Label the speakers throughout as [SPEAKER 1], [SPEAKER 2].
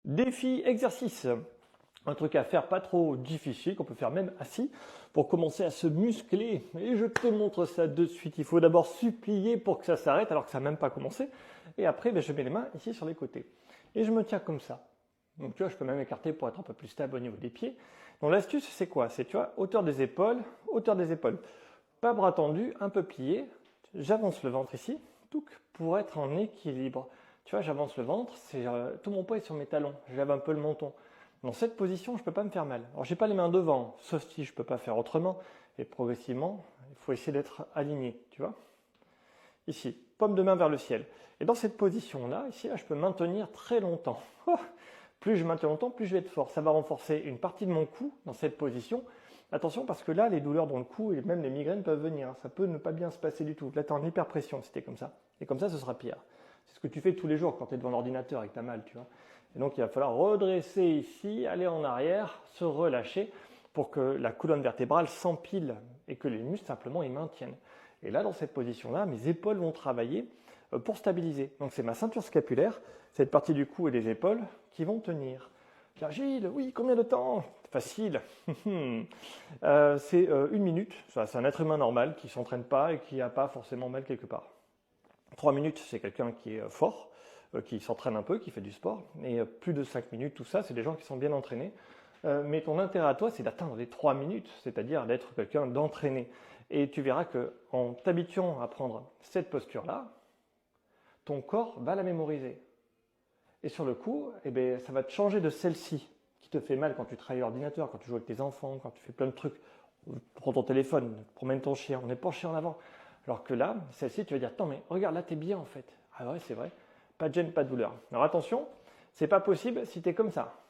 [SPEAKER 1] Défi exercice. Un truc à faire pas trop difficile, qu'on peut faire même assis, pour commencer à se muscler. Et je te montre ça de suite. Il faut d'abord supplier pour que ça s'arrête, alors que ça n'a même pas commencé. Et après, je mets les mains ici sur les côtés. Et je me tiens comme ça. Donc tu vois, je peux même écarter pour être un peu plus stable au niveau des pieds. Donc l'astuce, c'est quoi? C'est, tu vois, hauteur des épaules, hauteur des épaules. Pas bras tendus, un peu plié. J'avance le ventre ici, pour être en équilibre. Tu vois, j'avance le ventre, tout mon poids est sur mes talons. Je lève un peu le menton. Dans cette position, je ne peux pas me faire mal. Alors, j'ai pas les mains devant, sauf si je ne peux pas faire autrement. Et progressivement, il faut essayer d'être aligné, tu vois. Ici, paume de main vers le ciel. Et dans cette position-là, ici, là, je peux maintenir très longtemps. Oh, plus je maintiens longtemps, plus je vais être fort. Ça va renforcer une partie de mon cou dans cette position. Attention, parce que là, les douleurs dans le cou et même les migraines peuvent venir. Ça peut ne pas bien se passer du tout. Là, tu es en hyperpression si tu es comme ça. Et comme ça, ce sera pire. C'est ce que tu fais tous les jours quand tu es devant l'ordinateur et que tu as mal, tu vois. Et donc, il va falloir redresser ici, aller en arrière, se relâcher pour que la colonne vertébrale s'empile et que les muscles, simplement, ils maintiennent. Et là, dans cette position-là, mes épaules vont travailler pour stabiliser. Donc, c'est ma ceinture scapulaire, cette partie du cou et des épaules qui vont tenir. Gilles, oui, combien de temps? Facile. C'est 1 minute. C'est un être humain normal qui ne s'entraîne pas et qui n'a pas forcément mal quelque part. 3 minutes, c'est quelqu'un qui est fort, qui s'entraîne un peu, qui fait du sport. Et plus de 5 minutes, tout ça, c'est des gens qui sont bien entraînés. Mais ton intérêt à toi, c'est d'atteindre les 3 minutes, c'est-à-dire d'être quelqu'un d'entraîné. Et tu verras qu'en t'habituant à prendre cette posture-là, ton corps va la mémoriser. Et sur le coup, ça va te changer de celle-ci, qui te fait mal quand tu travailles à l'ordinateur, quand tu joues avec tes enfants, quand tu fais plein de trucs. Prends ton téléphone, promène ton chien, on est penché en avant. Alors que là, celle-ci, tu vas dire, attends, mais regarde, là, t'es bien en fait. Ah ouais, c'est vrai. Pas de gêne, pas de douleur. Alors attention, c'est pas possible si t'es comme ça.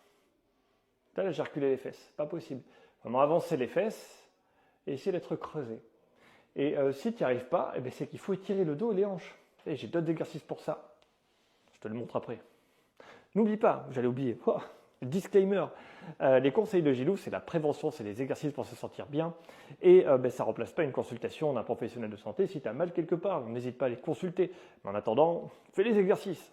[SPEAKER 1] Là, j'ai reculé les fesses. Pas possible. Vraiment avancer les fesses et essayer d'être creusé. Et si tu n'y arrives pas, c'est qu'il faut étirer le dos et les hanches. Et j'ai d'autres exercices pour ça. Je te le montre après. N'oublie pas, j'allais oublier. Oh, disclaimer, les conseils de Gilou, c'est la prévention, c'est des exercices pour se sentir bien. Et ça ne remplace pas une consultation d'un professionnel de santé. Si tu as mal quelque part, n'hésite pas à les consulter. Mais en attendant, fais les exercices.